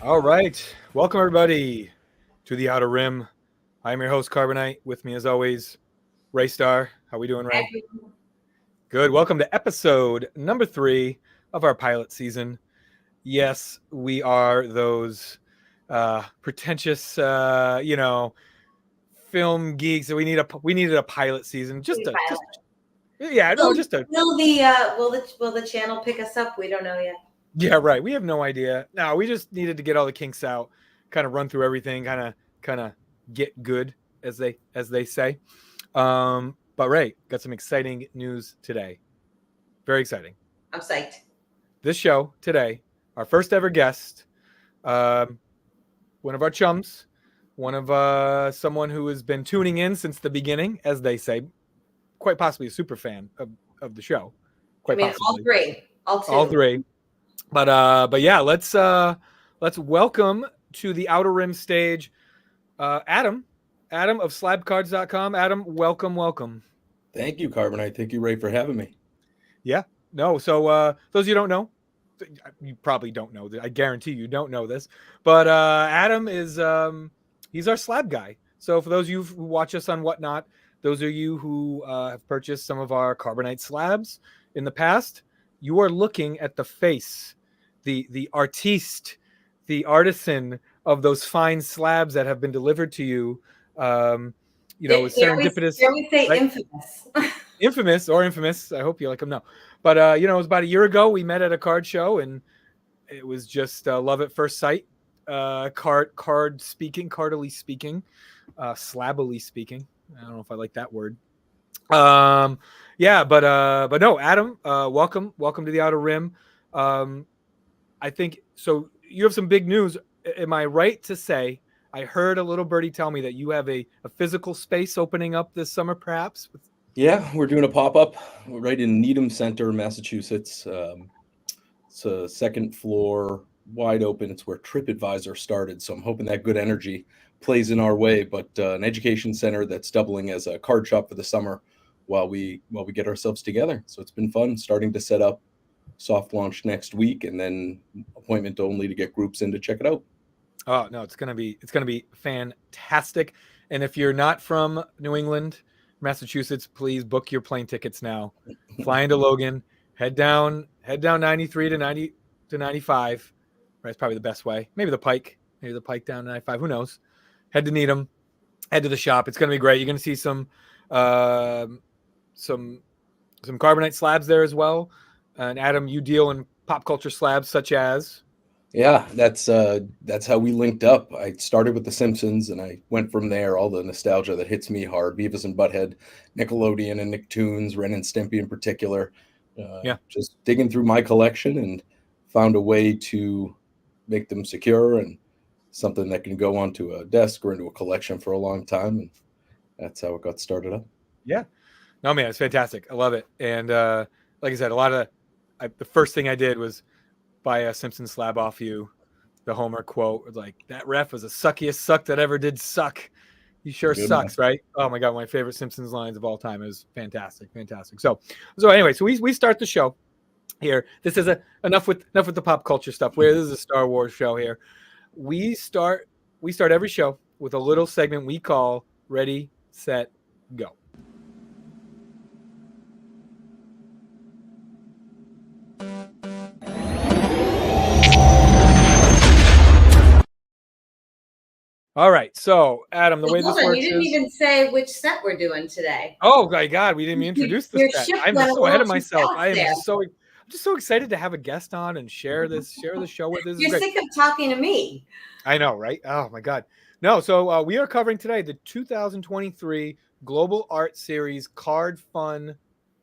All right. Welcome, everybody, to the Outer Rim. I'm your host, Carbonite. With me, as always, Ray Star. How we doing, Ray? Good. Welcome to episode number 3 of our pilot season. Yes, we are those pretentious, film geeks. We needed a pilot season. Will the channel pick us up? We don't know yet. Yeah, right. We have no idea. No, we just needed to get all the kinks out, kind of run through everything, kind of get good, as they say. But Ray, got some exciting news today. Very exciting. I'm psyched. This show today, our first ever guest, one of our chums, one of someone who has been tuning in since the beginning, as they say, quite possibly a super fan of the show. Quite possibly. All three. But yeah, let's welcome to the Outer Rim stage, Adam of slabcards.com. Adam, welcome. Thank you, Carbonite. Thank you, Ray, for having me. Yeah, no. So those of you who don't know, you probably don't know. I guarantee you don't know this, but Adam is he's our slab guy. So for those of you who watch us on Whatnot, those of you who have purchased some of our Carbonite slabs in the past, you are looking at the face, the artiste, the artisan of those fine slabs that have been delivered to you. It's serendipitous. Dare we say, right? Infamous. I hope you like them. No, but it was about a year ago. We met at a card show, and it was just love at first sight. Cardily speaking, slabbily speaking. I don't know if I like that word. But no, Adam, welcome to the Outer Rim. I think so. You have some big news. Am I right to say I heard a little birdie tell me that you have a physical space opening up this summer, perhaps? Yeah, we're doing a pop-up right in Needham Center, Massachusetts. It's a second floor, wide open. It's where TripAdvisor started, so I'm hoping that good energy plays in our way. But an education center that's doubling as a card shop for the summer while we get ourselves together. So it's been fun starting to set up. Soft launch next week, and then appointment only to get groups in to check it out. Oh no, it's gonna be fantastic. And if you're not from New England, Massachusetts, please book your plane tickets now. Fly into Logan, head down 93 to 90 to 95. Right, it's probably the best way. Maybe the Pike down 95. Who knows? Head to Needham, head to the shop. It's gonna be great. You're gonna see some Carbonite slabs there as well. And Adam, you deal in pop culture slabs such as? Yeah, that's how we linked up. I started with The Simpsons, and I went from there. All the nostalgia that hits me hard: Beavis and Butthead, Nickelodeon and Nicktoons, Ren and Stimpy in particular. Just digging through my collection and found a way to make them secure and something that can go onto a desk or into a collection for a long time. And that's how it got started up. Yeah, no man, it's fantastic. I love it. And like I said, the first thing I did was buy a Simpsons slab off you. The Homer quote was like, "That ref was the suckiest suck that ever did suck. He sure sucks," right? Oh my God, my favorite Simpsons lines of all time. It was fantastic. So anyway, so we start the show here. This is enough with the pop culture stuff. This is a Star Wars show here. We start every show with a little segment we call Ready, Set, Go. All right, so Adam, the way this works you didn't even say which set we're doing today. Oh my God, we didn't even introduce the set. I'm so ahead of myself. I'm just so excited to have a guest on and share the show with us. You're sick of talking to me. I know, right? Oh my God. No, so we are covering today the 2023 Global Art Series Card.Fun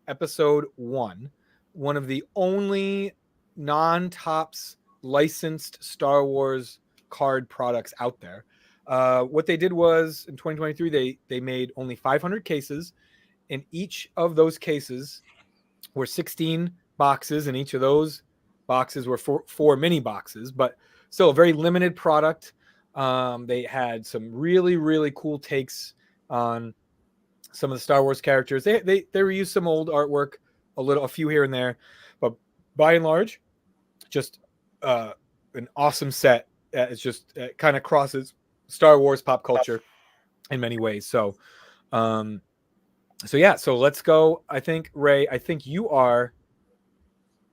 Episode 1, one of the only non-Topps licensed Star Wars card products out there. What they did was in 2023, they made only 500 cases, and each of those cases were 16 boxes, and each of those boxes were four mini boxes, but still a very limited product. They had some really, really cool takes on some of the Star Wars characters. They reused some old artwork, a few here and there, but by and large, just an awesome set. It's just kind of crosses Star Wars pop culture in many ways. So yeah, so let's go. I think Ray, you are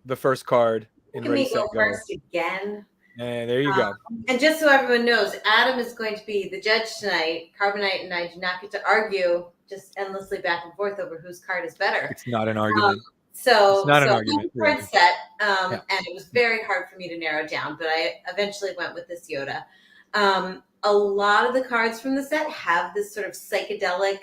the first card in Look at Ready me Set go Go. first again. And there you go. And just so everyone knows, Adam is going to be the judge tonight. Carbonite and I do not get to argue just endlessly back and forth over whose card is better. It's not an argument. So It's not an argument, card really. set, Yeah. and it was very hard for me to narrow down, but I eventually went with this Yoda. A lot of the cards from the set have this sort of psychedelic,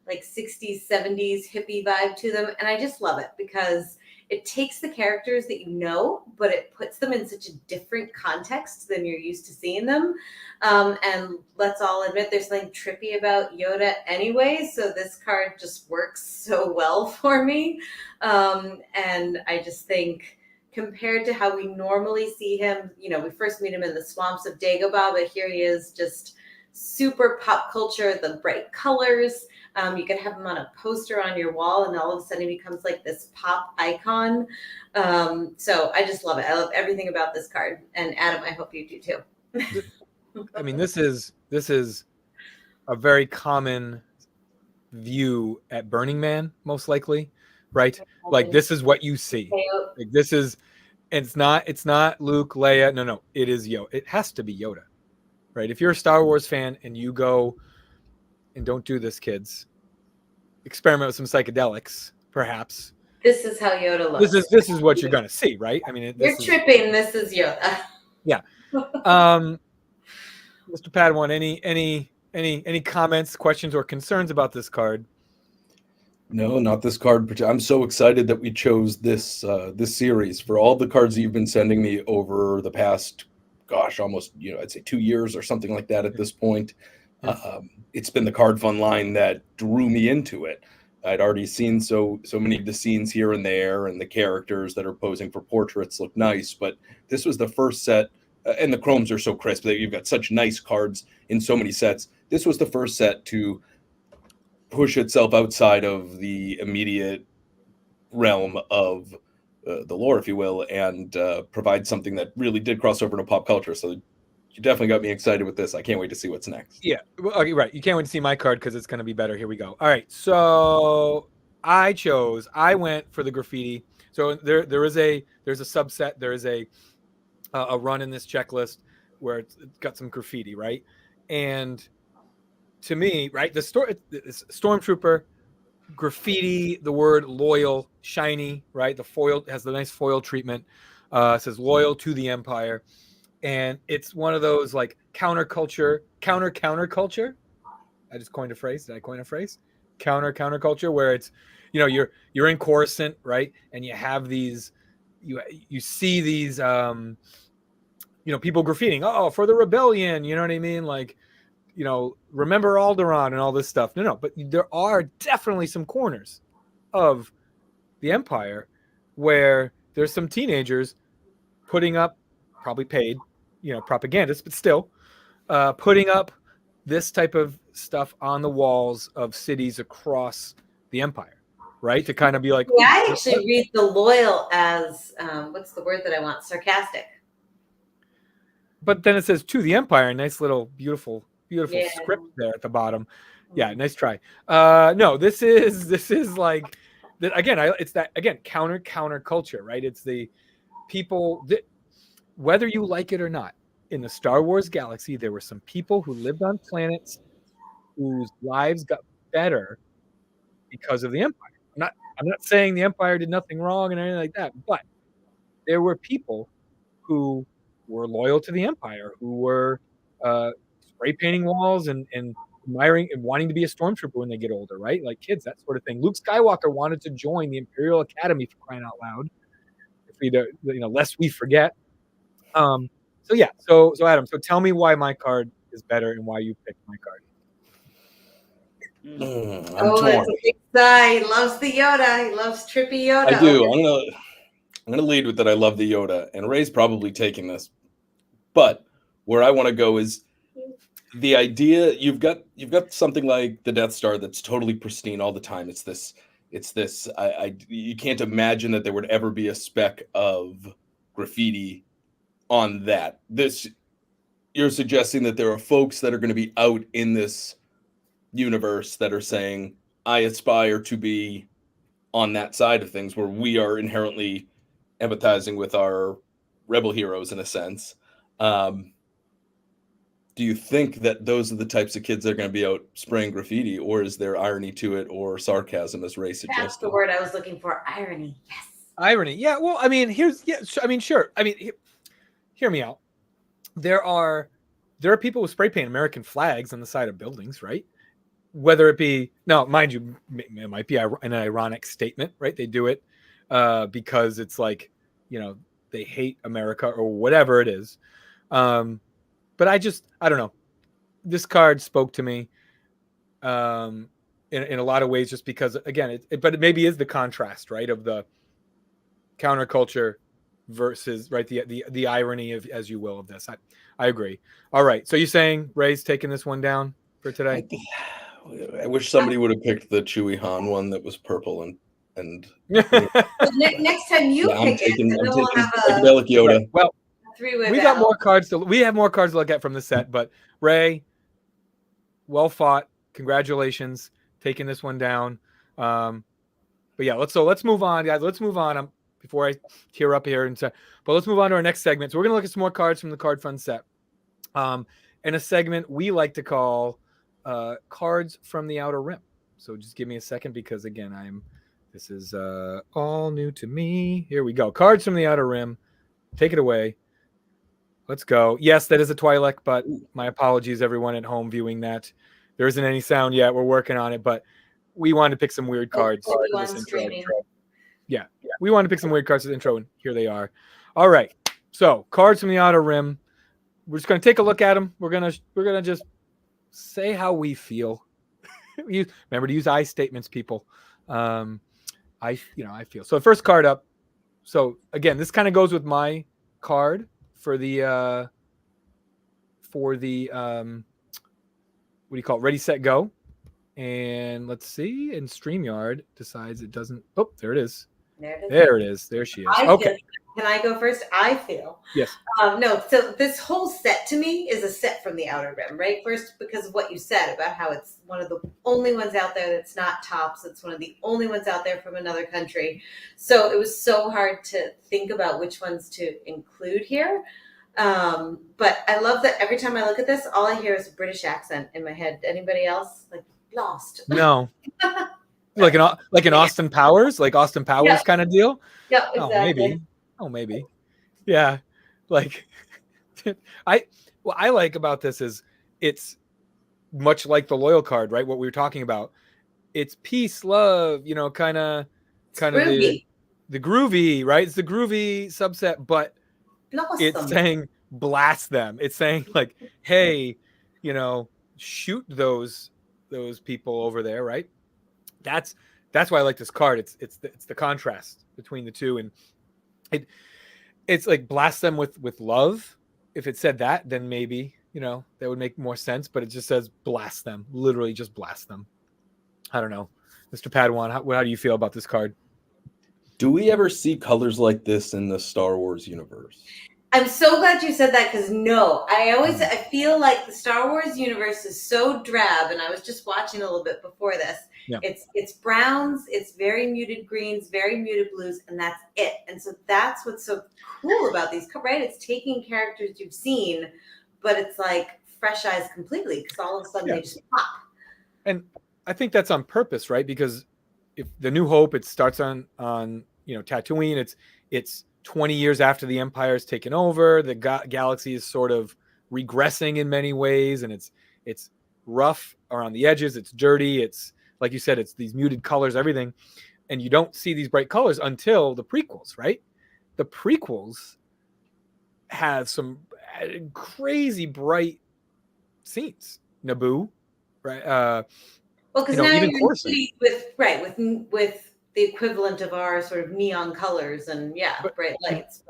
like 60s, 70s hippie vibe to them, and I just love it because it takes the characters that you know, but it puts them in such a different context than you're used to seeing them. And let's all admit there's something trippy about Yoda anyway, so this card just works so well for me. And I just think compared to how we normally see him, we first meet him in the swamps of Dagobah, but here he is just super pop culture, the bright colors. You could have him on a poster on your wall, and all of a sudden he becomes like this pop icon. So I just love it. I love everything about this card. And Adam, I hope you do too. I mean, this is a very common view at Burning Man, most likely, right? Like this is what you see. Like this is, it's not Luke, Leia. No, it is Yoda. It has to be Yoda, right? If you're a Star Wars fan and you go, and don't do this, kids, experiment with some psychedelics, perhaps. This is how Yoda looks. This is what you're gonna see, right? I mean, you're tripping. This is Yoda. Yeah. Mr. Padawan, any comments, questions, or concerns about this card? No, not this card. I'm so excited that we chose this this series for all the cards that you've been sending me over the past, almost I'd say 2 years or something like that at this point. It's been the Card.Fun line that drew me into it. I'd already seen so many of the scenes here and there, and the characters that are posing for portraits look nice. But this was the first set, and the chromes are so crisp that you've got such nice cards in so many sets. This was the first set to push itself outside of the immediate realm of the lore, if you will, and provide something that really did cross over into pop culture. So you definitely got me excited with this. I can't wait to see what's next. Yeah, okay, right. You can't wait to see my card because it's going to be better. Here we go. All right, so I went for the graffiti. So there's a subset. There is a run in this checklist where it's got some graffiti, right? And to me, right, the Stormtrooper graffiti, the word loyal, shiny, right? The foil has the nice foil treatment. It says loyal to the Empire. And it's one of those like counterculture. I just coined a phrase. Did I coin a phrase? Counterculture, where it's, you're in Coruscant, right? And you have these, you see these, people graffitiing, for the rebellion. You know what I mean? Like, remember Alderaan and all this stuff. No, but there are definitely some corners of the Empire where there's some teenagers putting up, probably paid, propagandists, but still putting up this type of stuff on the walls of cities across the Empire, right? To kind of be like, yeah, I actually read the loyal as what's the word that I want? Sarcastic. But then it says to the Empire, a nice little beautiful script there at the bottom. Yeah, nice try. No, this is like again. It's that again counter culture, right? It's the people that, whether you like it or not, in the Star Wars galaxy, there were some people who lived on planets whose lives got better because of the Empire. I'm not saying the Empire did nothing wrong and anything like that, but there were people who were loyal to the Empire, who were spray painting walls and admiring and wanting to be a stormtrooper when they get older, right? Like kids, that sort of thing. Luke Skywalker wanted to join the Imperial Academy, for crying out loud. If we, lest we forget. So yeah, so Adam, so tell me why my card is better and why you picked my card. I'm torn. That's a big sigh. He loves the Yoda. He loves trippy Yoda. I do. I'm gonna lead with that. I love the Yoda, and Ray's probably taking this, but where I want to go is the idea. You've got something like the Death Star that's totally pristine all the time. It's this. You can't imagine that there would ever be a speck of graffiti on that. You're suggesting that there are folks that are going to be out in this universe that are saying, I aspire to be on that side of things, where we are inherently empathizing with our rebel heroes in a sense. Do you think that those are the types of kids that are going to be out spraying graffiti, or is there irony to it, or sarcasm, as Ray suggested? That's the word I was looking for. Irony. Yes. Irony. Yeah. Well, I mean, sure. I mean, hear me out. There are people who spray paint American flags on the side of buildings, right? Whether it be, now, mind you, it might be an ironic statement, right? They do it because it's like, they hate America or whatever it is. But I don't know. This card spoke to me in a lot of ways, just because, again, but it maybe is the contrast, right, of the counterculture versus, right, the irony of, as you will, of this. I agree. All right. So you're saying Ray's taking this one down for today? I wish somebody would have picked the Chewy Han one that was purple and Next time you pick it, and then we'll have psychedelic Yoda. Right. Well, three-way we battle. got more cards we have more cards to look at from the set, but Ray, well fought. Congratulations, taking this one down. But yeah, let's move on, guys. Let's move on. Before I tear up here but let's move on to our next segment. So we're gonna look at some more cards from the Card.Fun set. In a segment we like to call Cards from the Outer Rim. So just give me a second, because again, this is all new to me. Here we go. Cards from the Outer Rim. Take it away. Let's go. Yes, that is a Twi'lek, but my apologies, everyone at home viewing that. There isn't any sound yet. We're working on it, but we wanted to pick some weird cards for this intro. Yeah, we wanted to pick some weird cards for the intro, and here they are. All right. So, Cards from the Outer Rim. We're just going to take a look at them. We're gonna just say how we feel. Remember to use I statements, people. I feel. So, first card up. So, again, this kind of goes with my card for the what do you call it? Ready, set, go. And let's see. And StreamYard decides it doesn't. Oh, there it is. There it is. There she is. Okay. Can I go first? I feel. Yes. No. So this whole set to me is a set from the Outer Rim, right? First, because of what you said about how it's one of the only ones out there that's not tops. It's one of the only ones out there from another country. So it was so hard to think about which ones to include here. But I love that every time I look at this, all I hear is a British accent in my head. Anybody else? Like, lost. No. like an Austin Powers, kind of deal. Yeah, exactly. Oh, maybe. Yeah. Like what I like about this is it's much like the loyal card, right? What we were talking about. It's peace, love, kind of the groovy, right? It's the groovy subset, but it's saying blast them. It's saying like, hey, shoot those people over there, right? That's why I like this card. It's the contrast between the two, and it's like blast them with love. If it said that, then maybe that would make more sense. But it just says blast them, literally just blast them. I don't know, Mr. Padawan, how do you feel about this card? Do we ever see colors like this in the Star Wars universe? I'm so glad you said that, because no, I feel like the Star Wars universe is so drab, and I was just watching a little bit before this. Yeah. It's browns, it's very muted greens, very muted blues, and that's it. And so that's what's so cool about these, right? It's taking characters you've seen, but it's like fresh eyes completely, because all of a sudden they just pop. And I think that's on purpose, right? Because if the New Hope, it starts on Tatooine, it's 20 years after the Empire's taken over, the galaxy is sort of regressing in many ways, and it's rough around the edges. It's dirty. It's like you said, it's these muted colors, everything. And you don't see these bright colors until the prequels, right? The prequels have some crazy bright scenes. Naboo, right? Well, because You know, now even you're in Coruscant. city with the equivalent of our sort of neon colors and bright lights.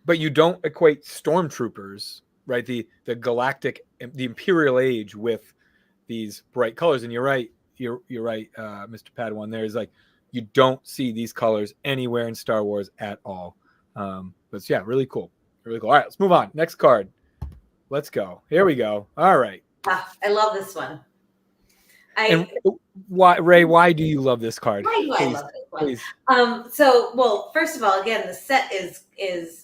But you don't equate stormtroopers, right? The galactic, the Imperial Age with these bright colors. And you're right. You're right, Mr. Padawan. There is like you don't see these colors anywhere in Star Wars at all. But yeah, really cool. Really cool. All right, let's move on. Next card. Let's go. Here we go. All right. I love this one. And why, Ray? Why do you love this card? Why do I love this one? Please. So, well, first of all, again, the set is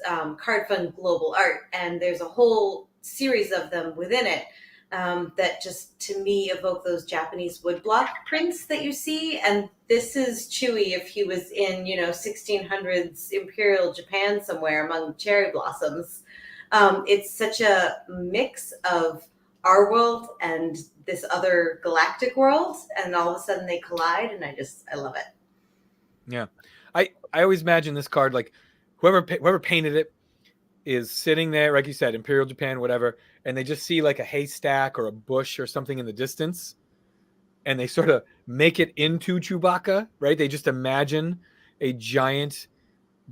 Card.Fun Global Art, and there's a whole series of them within it that just, to me, evoke those Japanese woodblock prints that you see. And this is Chewie if he was in, 1600s Imperial Japan somewhere among cherry blossoms. It's such a mix of our world and this other galactic world, and all of a sudden they collide, and I love it. Yeah, I always imagine this card like whoever painted it is sitting there, like you said, Imperial Japan, whatever, and they just see like a haystack or a bush or something in the distance, and they sort of make it into Chewbacca, right? They just imagine a giant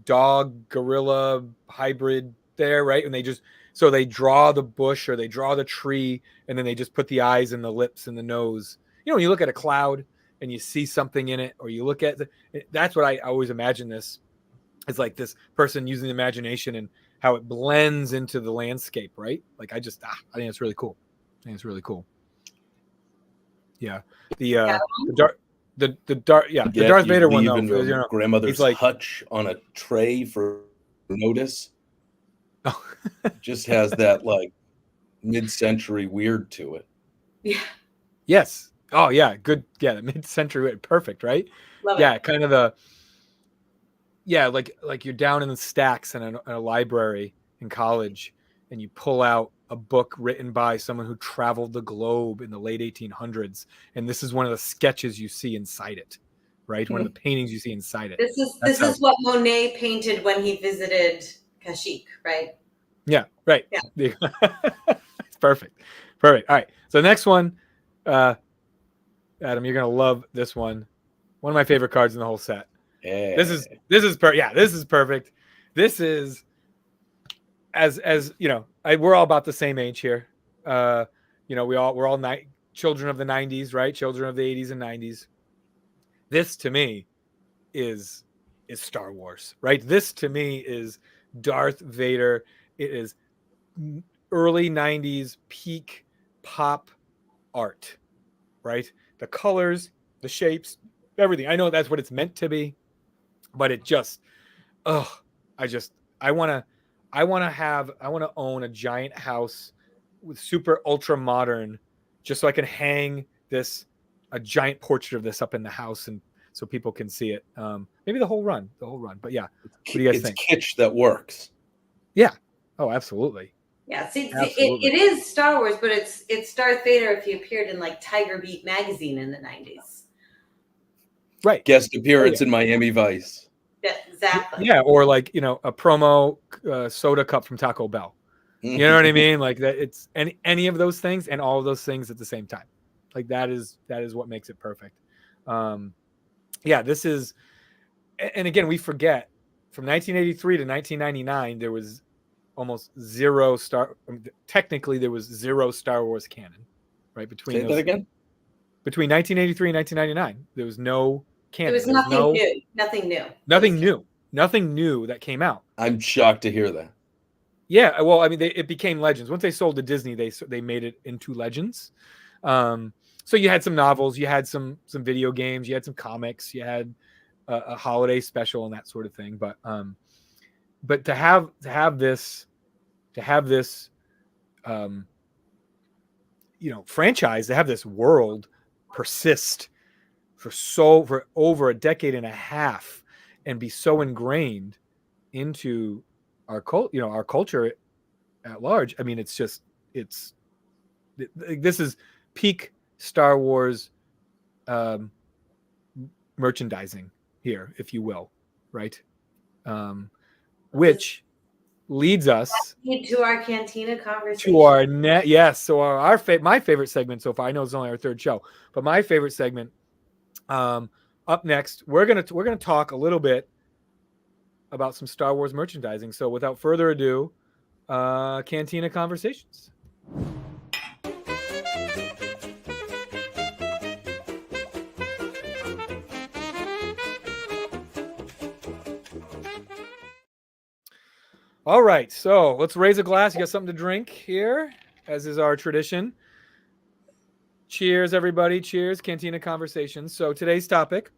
dog gorilla hybrid there, right? And they draw the bush or they draw the tree, and then they just put the eyes and the lips and the nose. When you look at a cloud and you see something in it, or you look at that's what I always imagine this. It's like this person using the imagination and how it blends into the landscape, right? Like I think it's really cool. Yeah. The Darth Vader one though. Your grandmother's like, hutch on a tray for notice. Just has that like mid-century weird to it. Yeah. Yes. Oh yeah. Good. Yeah. The mid-century. Perfect. Right. Love yeah. it. Kind of like you're down in the stacks in a library in college, and you pull out a book written by someone who traveled the globe in the late 1800s, and this is one of the sketches you see inside it, right? One of the paintings you see inside it. This is what Monet painted when he visited Kashyyyk, right? Yeah, right. Yeah. It's perfect. All right. So next one, Adam, you're gonna love this one. One of my favorite cards in the whole set. Yeah. This is perfect. This is as we're all about the same age here. We're all children of the 90s, right? Children of the 80s and 90s. This to me is Star Wars, right? This to me is Darth Vader. It is early 90s peak pop art, right? The colors, the shapes, everything. I know that's what it's meant to be, but it just, I want to own a giant house with super ultra modern, just so I can hang a giant portrait of this up in the house, and so people can see it. Maybe the whole run. But yeah, what do you guys think? It's kitsch that works. Yeah. Oh, absolutely. Yeah. See, it is Star Wars, but it's Darth Vader if he appeared in like Tiger Beat magazine in the 90s. Right. Guest appearance in Miami Vice. Yeah, exactly. Yeah, or like a promo soda cup from Taco Bell. You know what I mean? Like that. It's any of those things and all of those things at the same time. Like that is what makes it perfect. This is, and again, we forget from 1983 to 1999 there was almost zero technically there was zero Star Wars canon, right? Between 1983 and 1999 there was no canon. There was nothing new. Nothing new that came out. I'm shocked to hear that. Yeah, well, I mean, it became Legends once they sold to Disney. They made it into Legends. So you had some novels, you had some video games, you had some comics, you had a holiday special and that sort of thing. But to have this franchise, to have this world persist for over a decade and a half and be so ingrained into our culture at large. I mean, this is peak Star Wars merchandising here, if you will, right? Which leads us to our Cantina conversation. to our net. Yes, so my favorite segment so far. I know it's only our third show, but my favorite segment. Up next, we're gonna talk a little bit about some Star Wars merchandising. So without further ado, Cantina Conversations. All right, so let's raise a glass. You got something to drink here, as is our tradition. Cheers, everybody. Cheers, Cantina Conversations. So today's topic: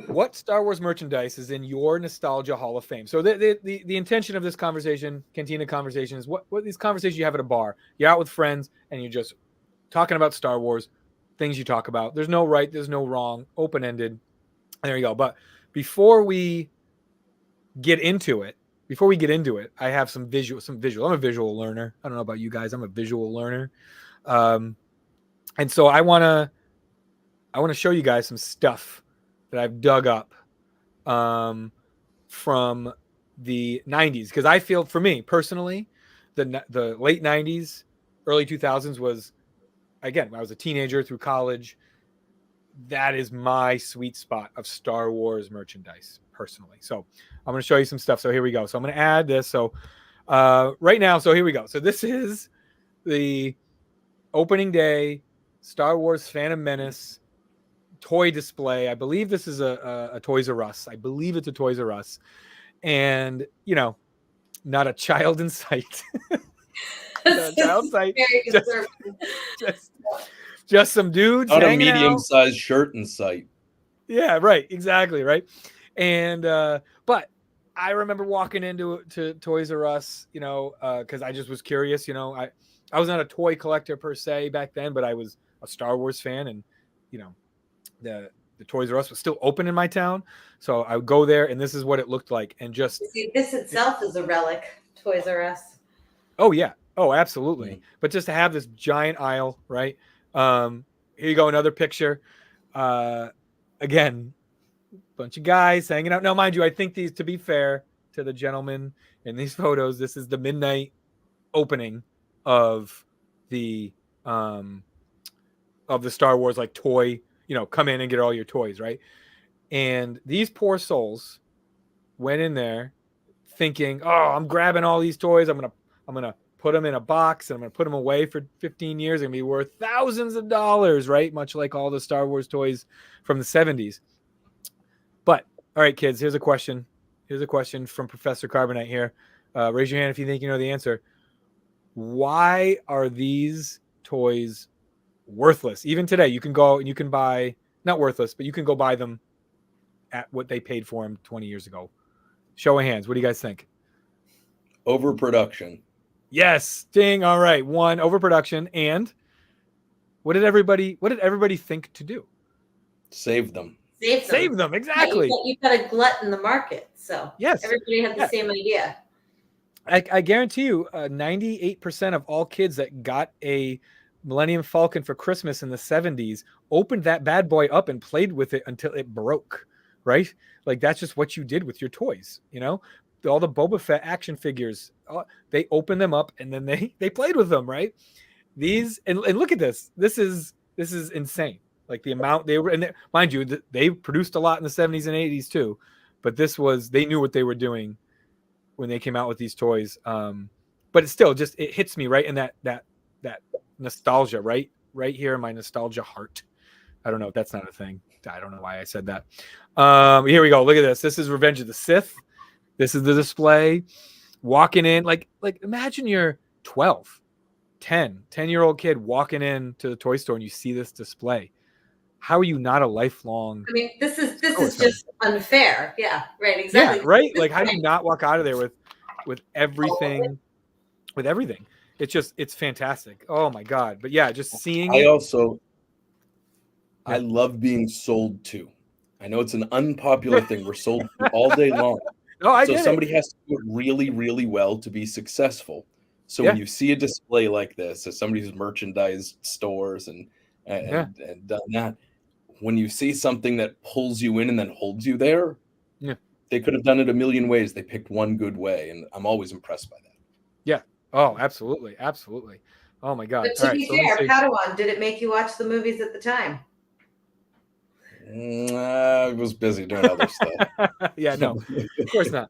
what Star Wars merchandise is in your nostalgia Hall of Fame? So the intention of this conversation, Cantina Conversation, is what these conversations you have at a bar. You're out with friends and you're just talking about Star Wars, things you talk about. There's no right, there's no wrong, open-ended. There you go. But before we get into it, I have some visual. I'm a visual learner. I don't know about you guys. I'm a visual learner. And so I want to show you guys some stuff that I've dug up from the 90s, because I feel, for me personally, the late 90s, early 2000s was, again, when I was a teenager through college, that is my sweet spot of Star Wars merchandise personally. So I'm going to show you some stuff. So here we go. So I'm going to add this. So right now, so here we go. So this is the opening day Star Wars Phantom Menace toy display. I believe this is a Toys R Us. I believe it's a Toys R Us. And, you know, not a child in sight. Not a child in sight. Just some dudes. Not a medium-sized shirt in sight. Yeah, right. Exactly, right. And but I remember walking into Toys R Us, you know, because I just was curious. You know, I was not a toy collector per se back then, but I was a Star Wars fan, and you know, the Toys R Us was still open in my town, so I would go there, and this is what it looked like. And just see, this itself is a relic, Toys R Us. Oh yeah, oh absolutely. Mm-hmm. But just to have this giant aisle, right? Here you go, another picture. Again, bunch of guys hanging out. Now, mind you, I think these, to be fair to the gentlemen in these photos, this is the midnight opening of the Star Wars like toy. You know, come in and get all your toys, right? And these poor souls went in there thinking, "Oh, I'm grabbing all these toys. I'm gonna put them in a box and I'm gonna put them away for 15 years. They're gonna be worth thousands of dollars, right? Much like all the Star Wars toys from the 70s." But all right, kids, here's a question. Here's a question from Professor Carbonite here. Raise your hand if you think you know the answer. Why are these toys worthless? Even today, you can go and you can buy, not worthless, but you can go buy them at what they paid for them 20 years ago. Show of hands. What do you guys think? Overproduction. Yes, ding. All right, one, overproduction. And what did everybody think to do? Save them. Save them, exactly. You've got a glut in the market, so yes, everybody had the same idea. I guarantee you, 98% of all kids that got a Millennium Falcon for Christmas in the 70s opened that bad boy up and played with it until it broke, right? Like that's just what you did with your toys, you know? All the Boba Fett action figures, they opened them up and then they played with them, right? These and look at this. This is insane. Like the amount they were, and mind you, they produced a lot in the 70s and 80s too, but they knew what they were doing when they came out with these toys. But it's still just, it hits me right in that nostalgia, right here in my nostalgia heart. I don't know if that's not a thing. I don't know why I said that. Here we go. Look at this. This is Revenge of the Sith. This is the display. Walking in, like imagine you're 12, 10-year-old kid walking into the toy store and you see this display. How are you not a lifelong? I mean, this is just unfair. Yeah, right. Exactly. Yeah, right. Like, how do you not walk out of there with everything? With everything, it's fantastic. Oh my god! But yeah, just seeing it. I love being sold to. I know it's an unpopular thing. We're sold to all day long. No, I so get somebody it. has to do it really, really well to be successful. So when you see a display like this, as somebody who's merchandised stores and done that, when you see something that pulls you in and then holds you there, they could have done it a million ways. They picked one good way, and I'm always impressed by that. Yeah. Oh, absolutely, absolutely. Oh my God. But to be fair, Padawan, did it make you watch the movies at the time? I was busy doing other stuff. Yeah, no, of course not.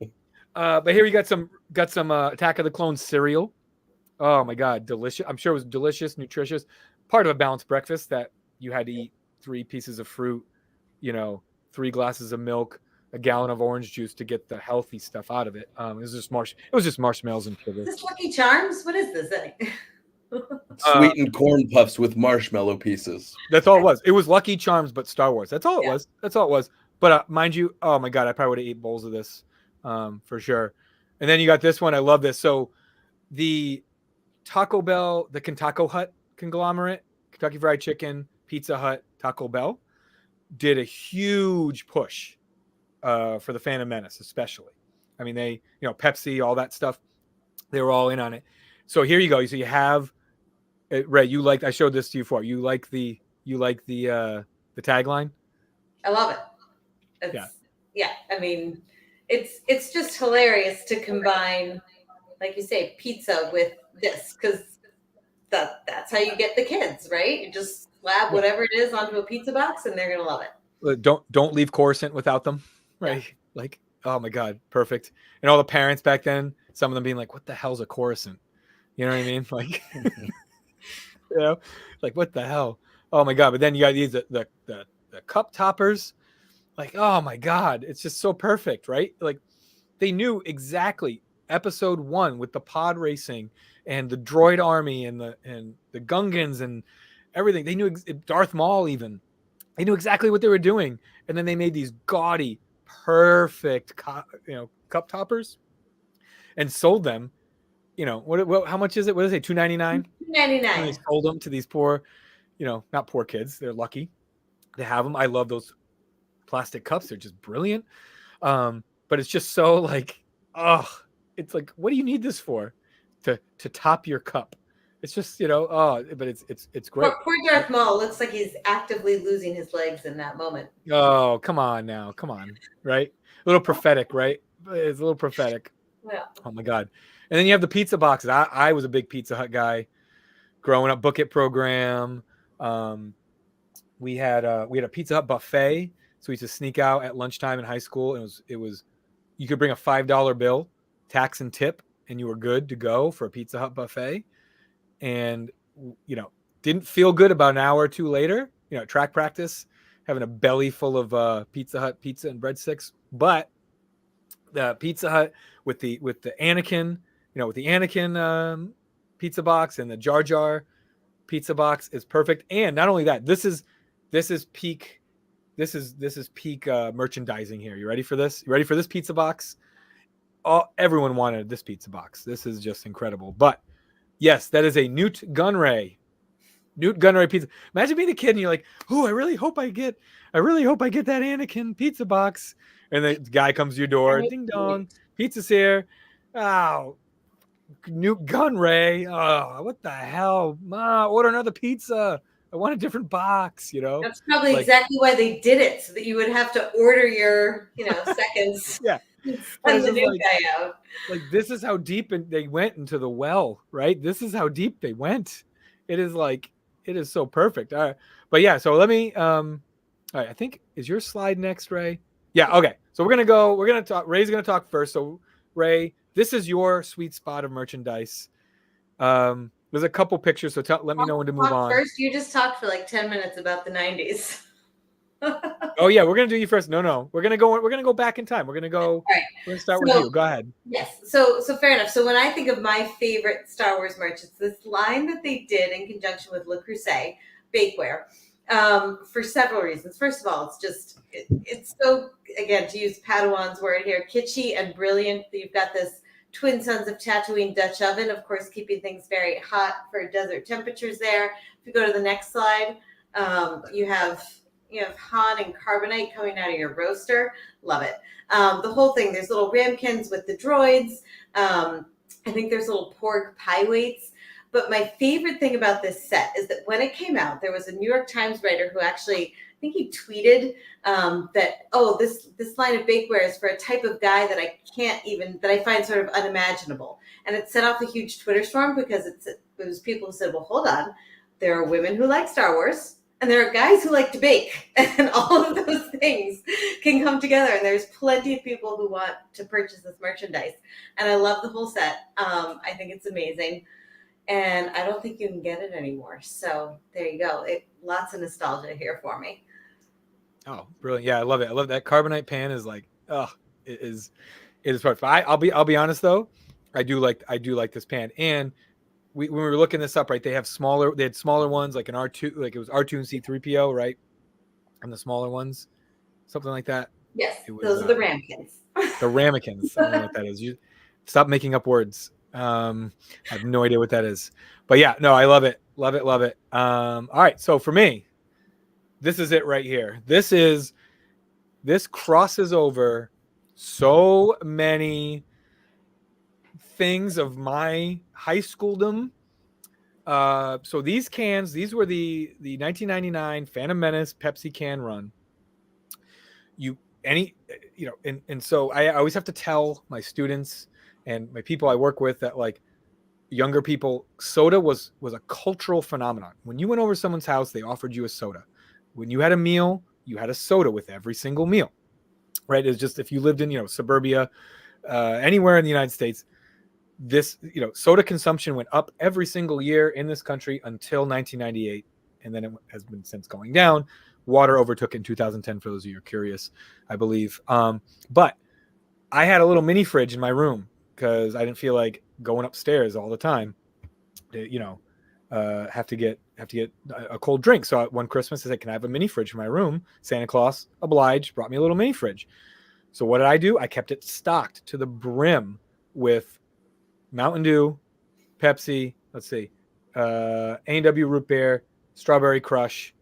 But here you got some Attack of the Clones cereal. Oh my God, delicious! I'm sure it was delicious, nutritious, part of a balanced breakfast that you had to eat 3 pieces of fruit, 3 glasses of milk, a gallon of orange juice to get the healthy stuff out of it. It was just marshmallows and sugar. Is this Lucky Charms? What is this? Sweetened corn puffs with marshmallow pieces. That's all it was. It was Lucky Charms, but Star Wars. That's all it was. That's all it was. But mind you, oh my God, I probably would have 8 bowls of this for sure. And then you got this one. I love this. So the Taco Bell, the Kentucky Hut conglomerate, Kentucky Fried Chicken, Pizza Hut, Taco Bell, did a huge push for the Phantom Menace, especially. I mean, they, Pepsi, all that stuff, they were all in on it. So here you go. So you have, Ray, I showed this to you before. You like the tagline? I love it. Yeah. I mean, it's just hilarious to combine, like you say, pizza with this, because that's how you get the kids, right? You just slap whatever it is onto a pizza box and they're gonna love it. Don't leave Coruscant without them, right? Yeah. Like, oh my God, perfect. And all the parents back then, some of them being like, what the hell's a Coruscant? You know what I mean? Like, like what the hell? Oh my God. But then you got these the cup toppers. Like, oh my God, it's just so perfect, right? Like, they knew exactly episode 1 with the pod racing and the droid army and the Gungans and everything. They knew Darth Maul even. They knew exactly what they were doing, and then they made these gaudy, perfect, cup toppers, and sold them. What? How much is it? What is it? $2.99. $2.99. They sold them to these poor, not poor kids. They're lucky to have them. I love those plastic cups. They're just brilliant. But it's just so like, it's like, what do you need this for? To top your cup. It's just, but it's great. Poor Darth Maul looks like he's actively losing his legs in that moment. Oh, come on now. Come on. Right? A little prophetic, right? It's a little prophetic. Yeah. Oh my God. And then you have the pizza boxes. I was a big Pizza Hut guy growing up, Book It program. We had a Pizza Hut buffet. So we used to sneak out at lunchtime in high school. And it was you could bring a $5 bill, tax and tip, and you were good to go for a Pizza Hut buffet. And, didn't feel good about an hour or two later, track practice, having a belly full of Pizza Hut pizza and breadsticks. But the Pizza Hut with the Anakin, pizza box and the Jar Jar pizza box is perfect. And not only that, this is peak merchandising here. You ready for this? You ready for this pizza box? Everyone wanted this pizza box. This is just incredible. But yes, that is a Newt Gunray pizza. Imagine being a kid and you're like, "Oh, I really hope I get that Anakin pizza box." And the guy comes to your door, ding dong, pizza's here. Oh, Newt Gunray. Oh, what the hell? Ma, order another pizza. I want a different box, That's probably exactly why they did it, so that you would have to order your, seconds. Yeah. Send the new guy out. Like, this is how deep they went into the well, right? This is how deep they went. It is so perfect. All right. But yeah, so let me all right, I think, is your slide next, Ray? Yeah, okay. So we're gonna talk. Ray's gonna talk first. So Ray, this is your sweet spot of merchandise. There's a couple pictures, so let me know when to move on. First, you just talked for like 10 minutes about the 90s. Oh yeah, we're gonna do you first. No, we're gonna go back in time. We're gonna start with you. Go ahead. Yes. So fair enough. So when I think of my favorite Star Wars merch, it's this line that they did in conjunction with Le Creuset Bakeware, for several reasons. First of all, it's so, again, to use Padawan's word here, kitschy and brilliant. You've got this Twin Sons of Tatooine Dutch oven, of course, keeping things very hot for desert temperatures there. If you go to the next slide, you have Han and carbonite coming out of your roaster. Love it. The whole thing, there's little ramekins with the droids. I think there's little pork pie weights. But my favorite thing about this set is that when it came out, there was a New York Times writer who actually, I think he tweeted that, oh, this line of bakeware is for a type of guy that I find sort of unimaginable. And it set off a huge Twitter storm because it was people who said, well, hold on. There are women who like Star Wars, and there are guys who like to bake, and all of those things can come together. And there's plenty of people who want to purchase this merchandise. And I love the whole set. I think it's amazing. And I don't think you can get it anymore. So there you go. Lots of nostalgia here for me. Oh, brilliant. Yeah, I love it. I love that carbonite pan is like, it is perfect. I'll be honest though. I do like this pan. And when we were looking this up, right, they had smaller ones, like an R2, like it was R2 and C3PO, right? And the smaller ones, something like that. Yes, those are the ramekins. The ramekins. I don't know what that is. You stop making up words. I have no idea what that is. But yeah, no, I love it. Love it. Love it. All right. So for me, this is it right here. This crosses over so many things of my high schooldom. So these cans, these were the 1999 Phantom Menace Pepsi can run. And so I always have to tell my students and my people I work with that, like, younger people, soda was a cultural phenomenon. When you went over someone's house, they offered you a soda. When you had a meal, you had a soda with every single meal, right? It's just, if you lived in, suburbia, anywhere in the United States, this, soda consumption went up every single year in this country until 1998. And then it has been since going down. Water overtook it in 2010, for those of you who are curious, I believe. But I had a little mini fridge in my room because I didn't feel like going upstairs all the time to, have to get a cold drink. So one Christmas I said, can I have a mini fridge in my room? Santa Claus obliged, brought me a little mini fridge. So what did I do? I kept it stocked to the brim with Mountain Dew, Pepsi, let's see, A&W Root Beer, Strawberry Crush,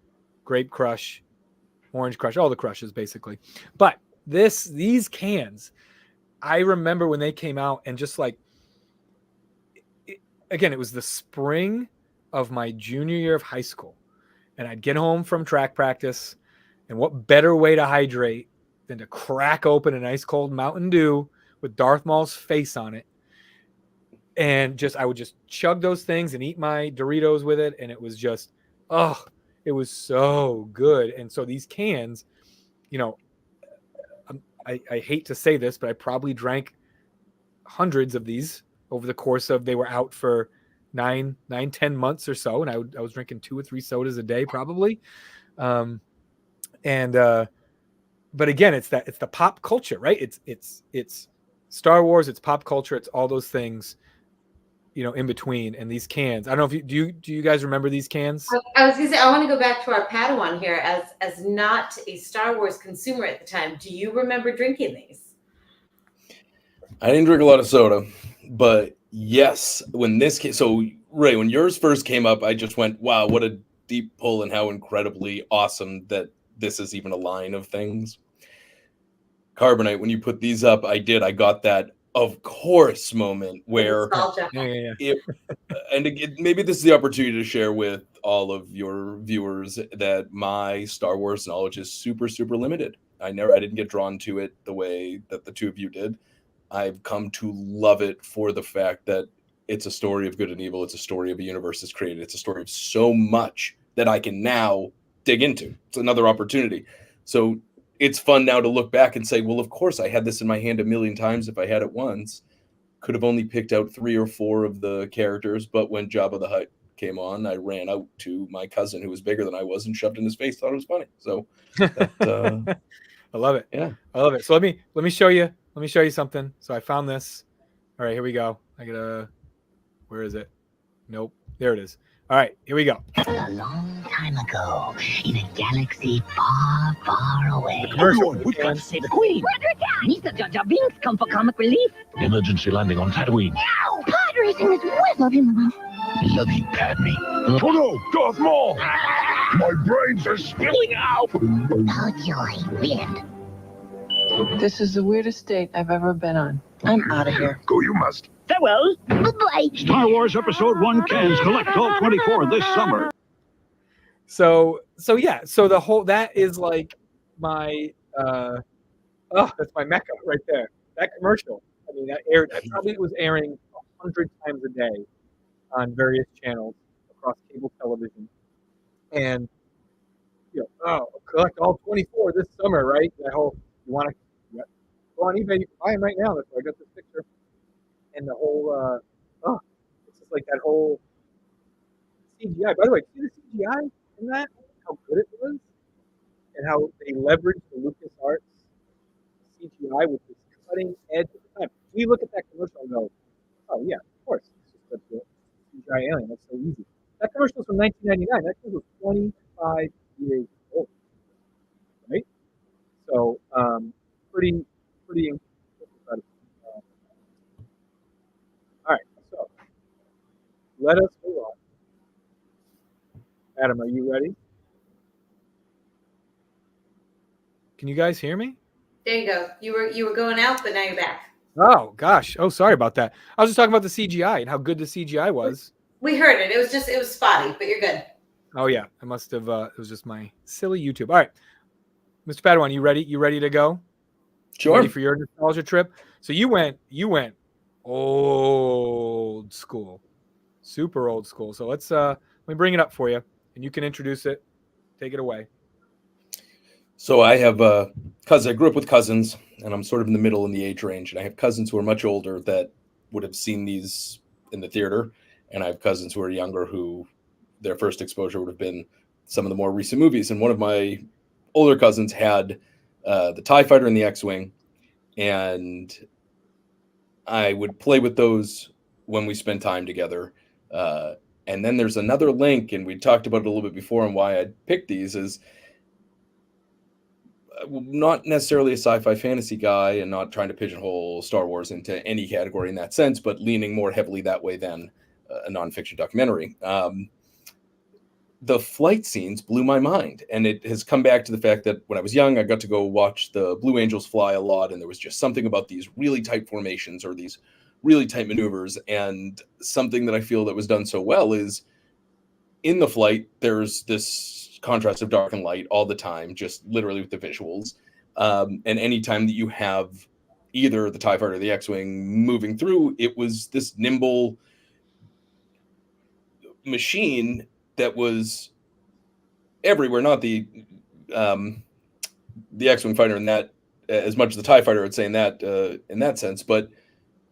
Grape Crush, Orange Crush, all the crushes basically. But these cans, I remember when they came out, and just like, again, it was the spring of my junior year of high school, and I'd get home from track practice, and what better way to hydrate than to crack open an ice cold Mountain Dew with Darth Maul's face on it. And I would just chug those things and eat my Doritos with it. And it was just, it was so good. And so these cans, I hate to say this, but I probably drank hundreds of these over the course of, they were out for 10 months or so. And I was drinking 2 or 3 sodas a day, probably. But again, it's the pop culture, right? It's Star Wars, it's pop culture, it's all those things, in between. And these cans, I don't know if do you guys remember these cans? I was gonna say, I want to go back to our Padawan here. As not a Star Wars consumer at the time, do you remember drinking these? I didn't drink a lot of soda, but yes, when this came, so Ray, when yours first came up, I just went, wow, what a deep pull, and how incredibly awesome that this is even a line of things. Carbonite, when you put these up, I got that of course moment where and again, maybe this is the opportunity to share with all of your viewers that my Star Wars knowledge is super, super limited. I didn't get drawn to it the way that the two of you did. I've come to love it for the fact that it's a story of good and evil. It's a story of a universe that's created. It's a story of so much that I can now dig into. It's another opportunity. So it's fun now to look back and say, well, of course I had this in my hand a million times if I had it once. Could have only picked out 3 or 4 of the characters, but when Jabba the Hutt came on, I ran out to my cousin who was bigger than I was and shoved in his face. Thought it was funny. So I love it. Yeah, I love it. So let me show you. Let me show you something. So I found this. All right, here we go. Where is it? Nope. There it is. All right, here we go. A long time ago, in a galaxy far, far away. Commercial. We've got to save the Queen. Mr. Jar Jar Binks come for comic relief. Emergency landing on Tatooine. Now, pod racing is worth loving. Love you, Padme. Oh no, Darth Maul! My brains are spilling out! Oh joy, wind. This is the weirdest date I've ever been on. I'm out of here. Go you must. Farewell. Bye-bye. Star Wars Episode 1 cans. Collect all 24 this summer. So yeah. So the whole that is like my that's my mecca right there. That commercial. I mean, that aired. That probably was airing 100 times a day on various channels across cable television, and collect all 24 this summer, right? That whole you want to go on eBay, you can buy them right now. That's why I got this picture, and the whole it's just like that whole CGI. By the way, see the CGI in that? How good it was, and how they leveraged the LucasArts CGI with this cutting edge at the time. We look at that commercial and go, "Oh yeah, of course, it's just a CGI alien. That's so easy." That commercial was from 1999. That commercial was 25 years old, right? So pretty incredible. All right, so let us move on. Adam, are you ready? Can you guys hear me? There you go. You were going out, but now you're back. Oh gosh. Oh, sorry about that. I was just talking about the CGI and how good the CGI was. We heard it. It was spotty, but you're good. Oh yeah, I must have. It was just my silly YouTube. All right, Mr. Padawan, you ready? You ready to go? Sure. Ready for your nostalgia trip? So you went old school, super old school. So let me bring it up for you, and you can introduce it. Take it away. So I have cousins. I grew up with cousins, and I'm sort of in the middle in the age range. And I have cousins who are much older that would have seen these in the theater, and I have cousins who are younger who their first exposure would have been some of the more recent movies. And one of my older cousins had the TIE Fighter and the X-Wing, and I would play with those when we spent time together. And then there's another link, and we talked about it a little bit before, and why I'd picked these is not necessarily a sci-fi fantasy guy and not trying to pigeonhole Star Wars into any category in that sense, but leaning more heavily that way than a nonfiction documentary. The flight scenes blew my mind, and it has come back to the fact that when I was young, I got to go watch the Blue Angels fly a lot, and there was just something about these really tight formations or these really tight maneuvers, and something that I feel that was done so well is in the flight, there's this contrast of dark and light all the time, just literally with the visuals. And anytime that you have either the TIE Fighter or the X-Wing moving through, it was this nimble machine that was everywhere. Not the X-Wing fighter in that as much as the TIE Fighter, I'd say in that sense. But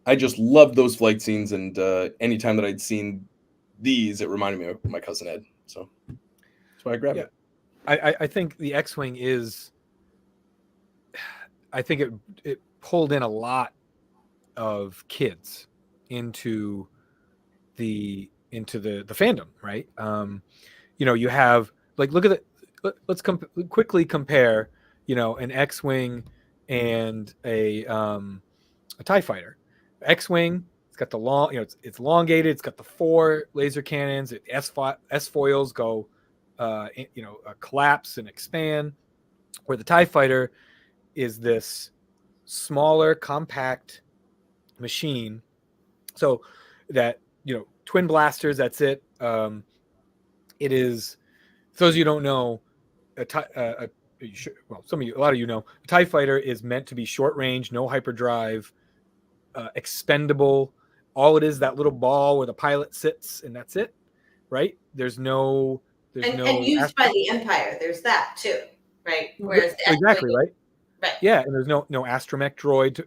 I just loved those flight scenes, and anytime that I'd seen these, it reminded me of my cousin Ed. So that's why I grabbed it. I think the X-Wing is. I think it pulled in a lot of kids into the fandom, right? You have look at let's quickly compare, an X-Wing and a TIE Fighter. X-Wing, it's got the long, it's elongated. It's got the 4 laser cannons. S foils go, collapse and expand. Where the TIE Fighter is this smaller, compact machine. So that twin blasters. That's it. It is. For those of you who don't know, a lot of you know, a TIE Fighter is meant to be short range, no hyperdrive, expendable. All it is, that little ball where the pilot sits, and that's it, right? There's no and used by the Empire. There's that too, right? Whereas exactly, right? Right. Yeah, and there's no astromech droid.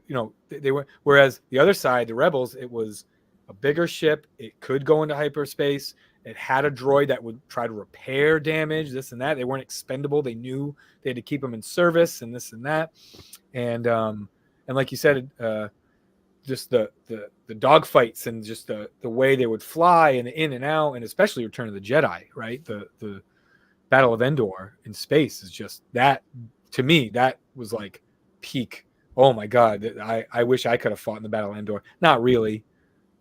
They were. Whereas the other side, the Rebels, it was a bigger ship. It could go into hyperspace. It had a droid that would try to repair damage, this and that. They weren't expendable. They knew they had to keep them in service, and this and that. And like you said, just the dogfights and just the way they would fly and in and out, and especially Return of the Jedi, right? The Battle of Endor in space is just that. To me, that was like peak. Oh my God! I wish I could have fought in the Battle of Endor. Not really,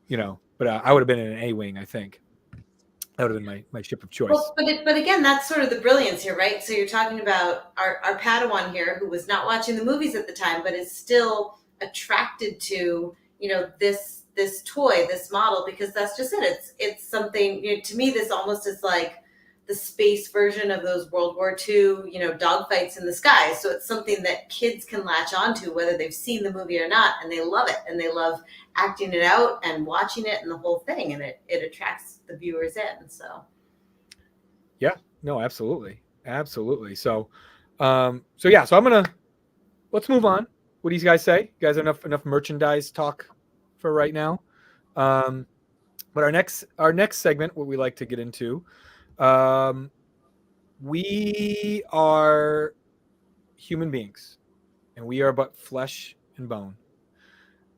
but I would have been in an A-wing. I think that would have been my ship of choice. Well, but again, that's sort of the brilliance here, right? So you're talking about our Padawan here, who was not watching the movies at the time, but is still attracted to this this toy, this model, because that's just it. It's something, to me, this almost is like the space version of those World War II, dogfights in the sky. So it's something that kids can latch onto, whether they've seen the movie or not, and they love it, and they love acting it out and watching it and the whole thing, and it attracts the viewers in. So yeah, no, absolutely. So so let's move on. What do you guys say? You guys have enough merchandise talk for right now? But our next segment, what we like to get into, we are human beings, and we are but flesh and bone.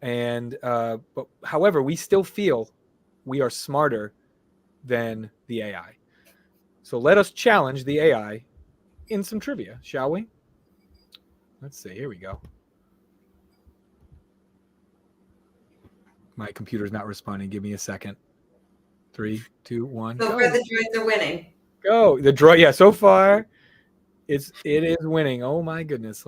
And but however, we still feel we are smarter than the AI. So let us challenge the AI in some trivia, shall we? Let's see. Here we go. My computer's not responding. Give me a second. 3, 2, 1. far, the droids are winning. Go. The droid. Yeah, so far, it is winning. Oh my goodness.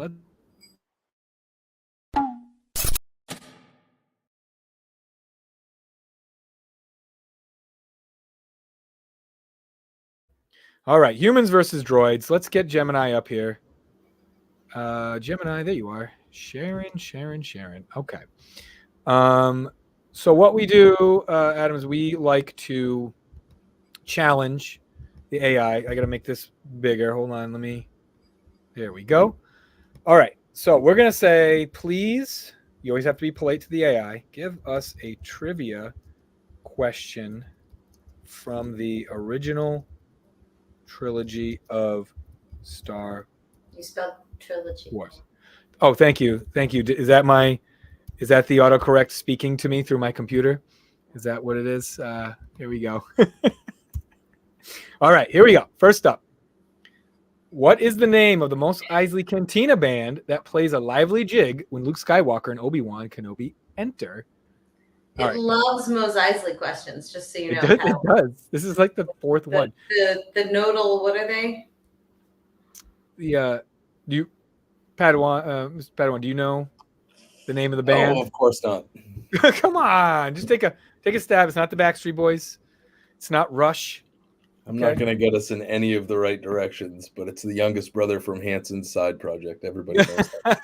All right, humans versus droids. Let's get Gemini up here. Gemini, there you are. Sharon. Okay. So what we do, Adam, is we like to challenge the AI. I got to make this bigger. Hold on. There we go. All right. So we're going to say, please, you always have to be polite to the AI. Give us a trivia question from the original trilogy of Star You spelled trilogy. Wars. Oh, thank you. Is that the autocorrect speaking to me through my computer? Is that what it is? Here we go. All right, here we go. First up, what is the name of the Mos Eisley Cantina band that plays a lively jig when Luke Skywalker and Obi-Wan Kenobi enter? It loves Mos Eisley questions, just so you know. It does. This is like the fourth one. The nodal, what are they? Padawan, do you know the name of the band? Oh, of course not. Come on, just take a stab. It's not the Backstreet Boys. It's not Rush. I'm not going to get us in any of the right directions, but it's the youngest brother from Hanson's side project. Everybody knows that.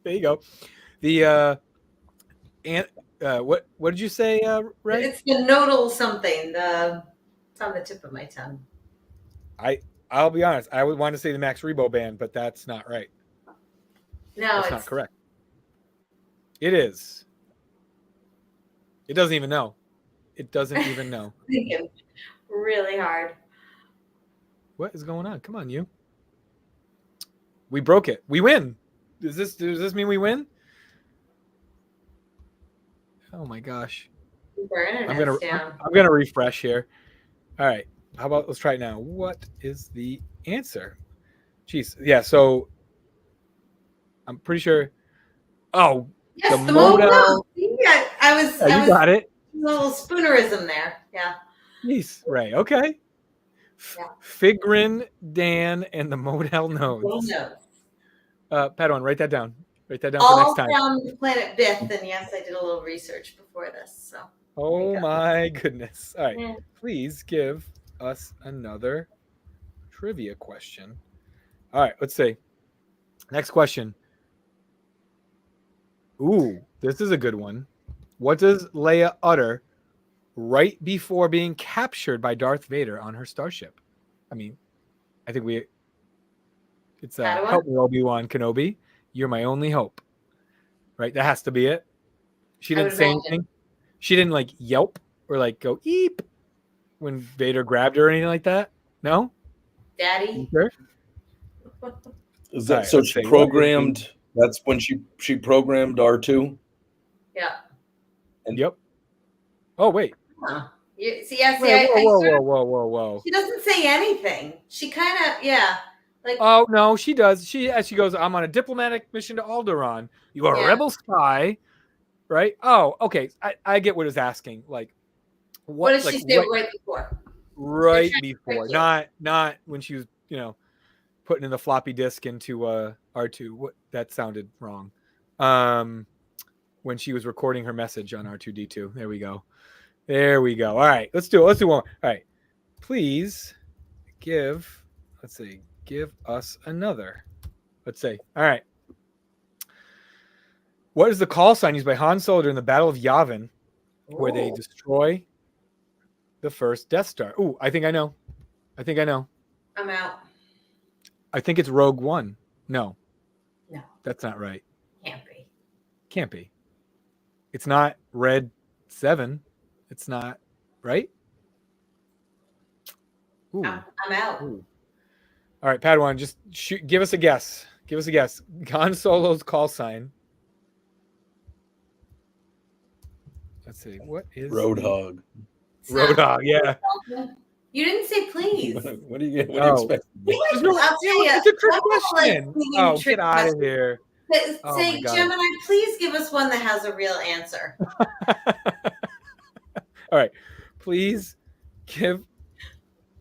There you go. What did you say, Ray? It's the nodal something. It's on the tip of my tongue. I'll be honest. I would want to say the Max Rebo band, but that's not right. No, it's not correct. It is. It doesn't even know. Thinking really hard. What is going on? Come on, you. We broke it. We win. Does this mean we win? Oh my gosh. I'm gonna refresh here. All right. How about let's try it now. What is the answer? Jeez. Yeah, so I'm pretty sure. Oh, yes, the modal. Yeah, I was got it. A little spoonerism there. Yeah. Yes, Ray. Okay. Yeah. Figrin, Dan, and the modal nodes. Padawan, write that down. Write that down for next time. All from Planet Bith, and yes, I did a little research before this. So. Oh my goodness! All right, Please give us another trivia question. All right, let's see. Next question. Ooh, this is a good one. What does Leia utter right before being captured by Darth Vader on her starship? I mean, I think it's help me, Obi-Wan Kenobi. You're my only hope. Right? That has to be it. She didn't say anything. She didn't like yelp or like go eep when Vader grabbed her or anything like that. No? Daddy? Sure? Is that so? She programmed. That's when she programmed R2. Yeah. And yep. Oh wait. Huh. Whoa. She doesn't say anything. She kind of like. Oh no, she does. She goes, I'm on a diplomatic mission to Alderaan. You are a rebel spy, right? Oh, okay. I get what it's asking. Like, what did she say right before? Right before, not when she was, putting in the floppy disk into R2. What that sounded wrong. when she was recording her message on R2D2. There we go. There we go. All right, let's do it. Let's do one. All right, please give us another. Let's say. All right. What is the call sign used by Han Solo during the Battle of Yavin, where they destroy the first Death Star? Ooh, I think I know. I'm out. I think it's Rogue One. No, No, that's not right. can't be. It's not Red 7. It's not right. Ooh. I'm out. Ooh. All right, Padawan, just give us a guess. Han Solo's call sign. Let's see. What is Roadhog. Roadhog? Yeah. You didn't say please. What do you expect? I'll tell you. It's a trick I'm not question. like Get out of here. Oh Say, my God. Gemini, please give us one that has a real answer. All right. Please give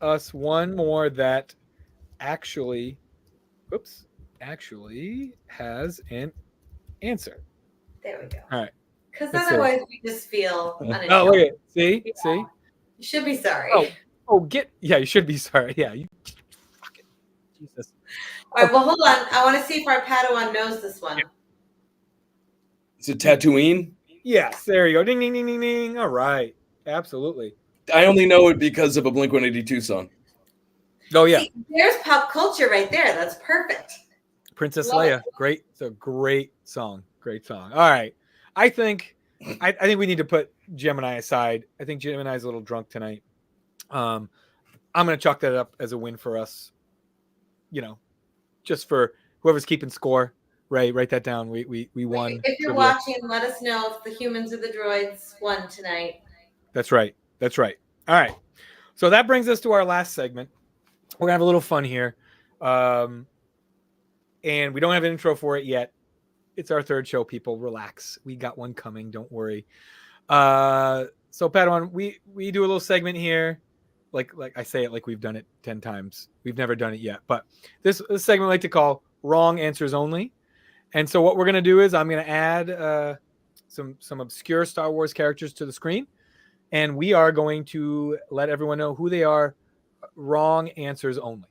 us one more that actually has an answer. There we go. All right. Because Let's otherwise we just feel Oh, look unintelligent. at see? Yeah. See? You should be sorry. You should be sorry. Yeah, you fucking Jesus. All right, well, hold on. I want to see if our Padawan knows this one. Is it Tatooine? Yes, there you go. Ding, ding, ding, ding, ding. All right. Absolutely. I only know it because of a Blink-182 song. Oh, yeah. See, there's pop culture right there. That's perfect. Princess Love Leia. it. Great. It's a great song. Great song. All right. I think we need to put Gemini aside. I think Gemini's a little drunk tonight. I'm going to chalk that up as a win for us. Just for whoever's keeping score. Right. Write that down. We won. If you're watching, let us know if the humans or the droids won tonight. That's right. All right. So that brings us to our last segment. We're going to have a little fun here. And we don't have an intro for it yet. It's our third show, people. Relax. We got one coming. Don't worry. So Padawan, we do a little segment here. Like I say it like we've done it 10 times. We've never done it yet. But this segment I like to call Wrong Answers Only. And so what we're going to do is I'm going to add some obscure Star Wars characters to the screen. And we are going to let everyone know who they are. Wrong answers only.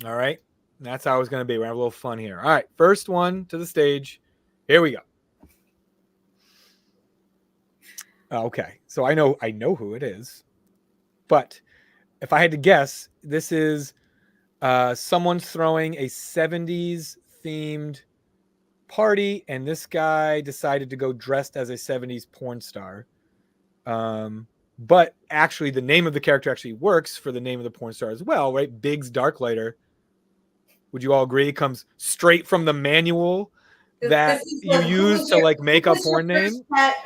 All right. And that's how it's going to be. We're going to have a little fun here. All right. First one to the stage. Here we go. Okay. So I know who it is. But if I had to guess, this is someone's throwing a 70s themed party, and this guy decided to go dressed as a 70s porn star. But actually, the name of the character actually works for the name of the porn star as well, right? Biggs Darklighter. Would you all agree? It comes straight from the manual that you use to like make a porn name.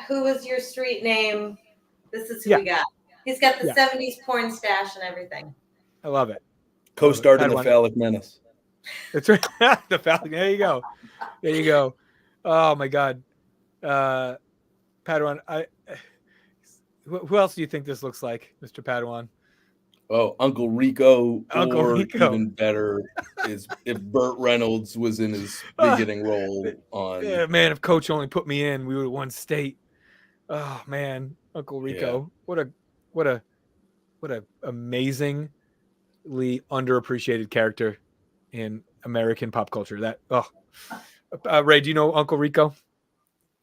Who was your street name? This is who Yeah. we got. He's got the Yeah. 70s porn stash and everything. I love it. Co-starred in the Phallic Menace. That's right. The Falcon. There you go. There you go. Oh my God. Padawan, who else do you think this looks like, Mr. Padawan? Oh, Uncle Rico. Uncle or Rico. Even better is if Burt Reynolds was in his beginning role on. Yeah, man, if Coach only put me in, we would have won state. Oh man, Uncle Rico. Yeah. What a amazingly underappreciated character in American pop culture. Ray, do you know Uncle Rico?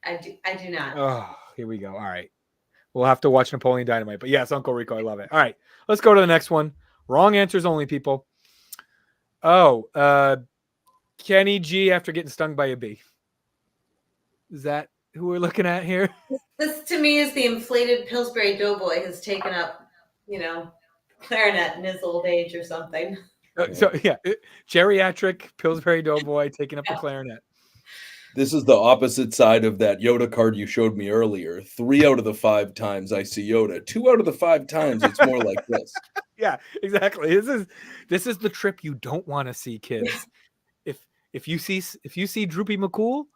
I do not. Oh, here we go. All right. We'll have to watch Napoleon Dynamite. But yes, Uncle Rico. I love it. All right. Let's go to the next one. Wrong answers only, people. Oh, Kenny G after getting stung by a bee. Is that who we're looking at here? This to me is the inflated Pillsbury Doughboy who's taken up, clarinet in his old age or something. Geriatric Pillsbury Doughboy taking up the clarinet. This is the opposite side of that Yoda card you showed me earlier. 3 out of the 5 times I see Yoda. 2 out of the 5 times it's more like this. Yeah, exactly. This is the trip you don't want to see, kids. If you see Droopy McCool,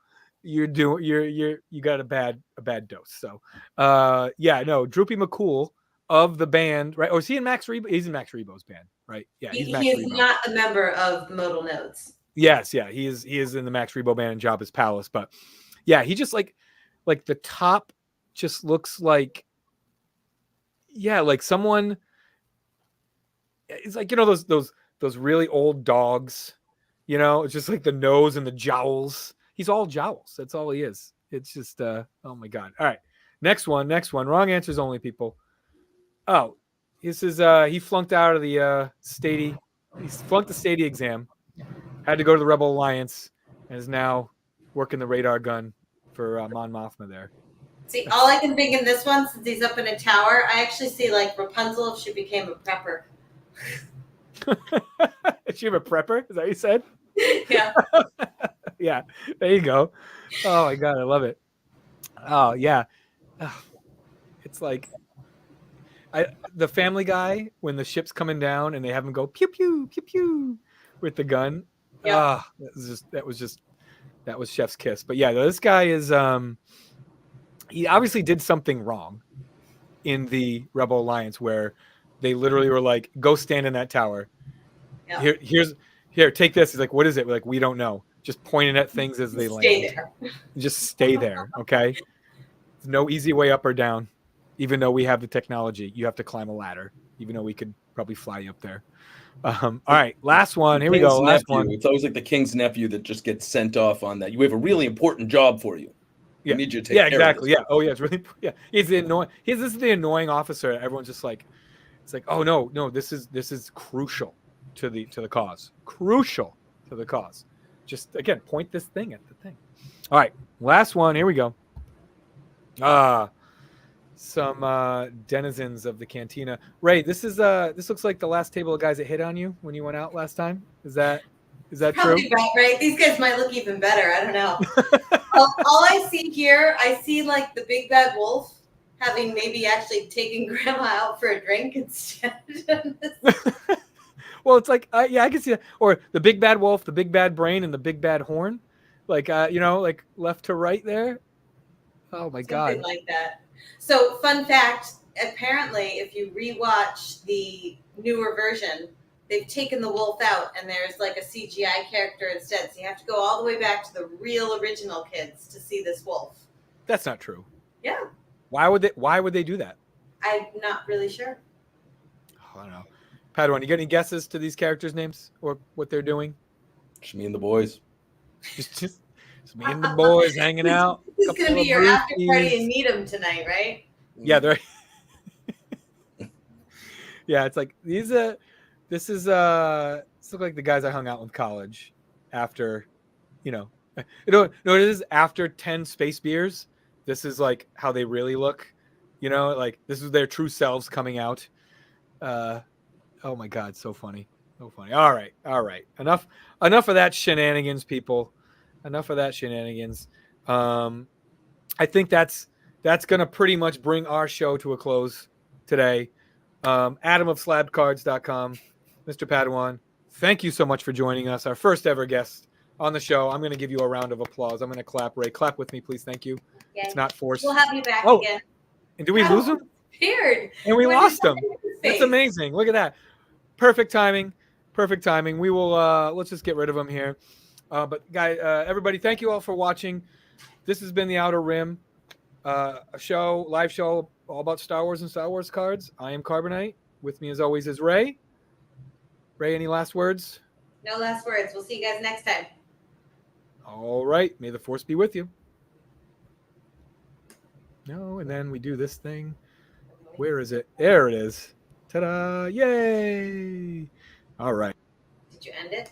you got a bad dose. So Droopy McCool of the band, right? Oh, is he in Max Rebo? He's in Max Rebo's band, right? Yeah, He Max is Rebo. not a member of Modal Nodes. Yes, yeah, he is in the Max Rebo band and Jabba's Palace, but yeah, he just like like the top just looks like, yeah, like someone. It's like, you know, those really old dogs. You know, it's just like the nose and the jowls. He's all jowls. That's all he is. It's just oh my god. All right, next one. Wrong answers only, people. Oh, this is he flunked out of the Stady. He flunked the Stady exam. Had to go to the Rebel Alliance, and is now working the radar gun for Mon Mothma there. See, all I can think in this one, since he's up in a tower, I actually see like Rapunzel if she became a prepper. Is she a prepper? Is that what you said? Yeah. Yeah, there you go. Oh my god, I love it. Oh yeah, it's like the Family Guy when the ship's coming down and they have him go pew pew pew pew with the gun. Yeah. That was Chef's kiss. But yeah, this guy is he obviously did something wrong in the Rebel Alliance where they literally were like, go stand in that tower. Yeah. Here, take this. He's like, what is it? We're like, we don't know. Just pointing at things as they land. Stay there. Just stay there, okay? There's no easy way up or down. Even though we have the technology, you have to climb a ladder. Even though we could probably fly you up there. All right, last one. Here we go. Last one. It's always like the king's nephew that just gets sent off on that. You have a really important job for you. Yeah, need you to take care exactly. Of this. Yeah. Oh, yeah. It's really. Yeah. He's the annoying. This is the annoying officer. Everyone's just like, it's like, oh no. This is crucial to the cause. Crucial to the cause. Just again, point this thing at the thing. All right, last one. Here we go. Some denizens of the Cantina. Ray, this looks like the last table of guys that hit on you when you went out last time. Is that true? Probably right. These guys might look even better. I don't know. all I see here, I see like the big bad wolf having maybe actually taken grandma out for a drink instead. Well, it's like yeah, I can see that. Or the big bad wolf, the big bad brain, and the big bad horn, like like left to right there. Oh my god, something like that. So, fun fact: apparently, if you rewatch the newer version, they've taken the wolf out, and there's like a CGI character instead. So you have to go all the way back to the real original kids to see this wolf. That's not true. Yeah. Why would they do that? I'm not really sure. I don't know. Padawan, you got any guesses to these characters' names or what they're doing? Just me and the boys. Just me and the boys hanging out. This is going to be your after party and meet them tonight, right? Yeah, they're. Yeah, it's like this look like the guys I hung out with in college after, no, it is after 10 space beers. This is like how they really look, like this is their true selves coming out. Oh my God, so funny. So funny. All right. Enough of that shenanigans, people. Enough of that shenanigans. I think that's going to pretty much bring our show to a close today. Adam of slabcards.com, Mr. Padawan, thank you so much for joining us, our first ever guest on the show. I'm going to give you a round of applause. I'm going to clap. Ray, clap with me, please. Thank you. Okay. It's not forced. We'll have you back again. And do we lose him? Weird. And we lost him. That's amazing. Look at that. Perfect timing. We will let's just get rid of him here. But guys, everybody, thank you all for watching. This has been The Outer Rim, a live show all about Star Wars and Star Wars cards. I am Carbonite. With me as always is Ray. Ray, any last words? No last words. We'll see you guys next time. All right. May the Force be with you. No, and then we do this thing. Where is it? There it is. Ta-da! Yay! All right. Did you end it?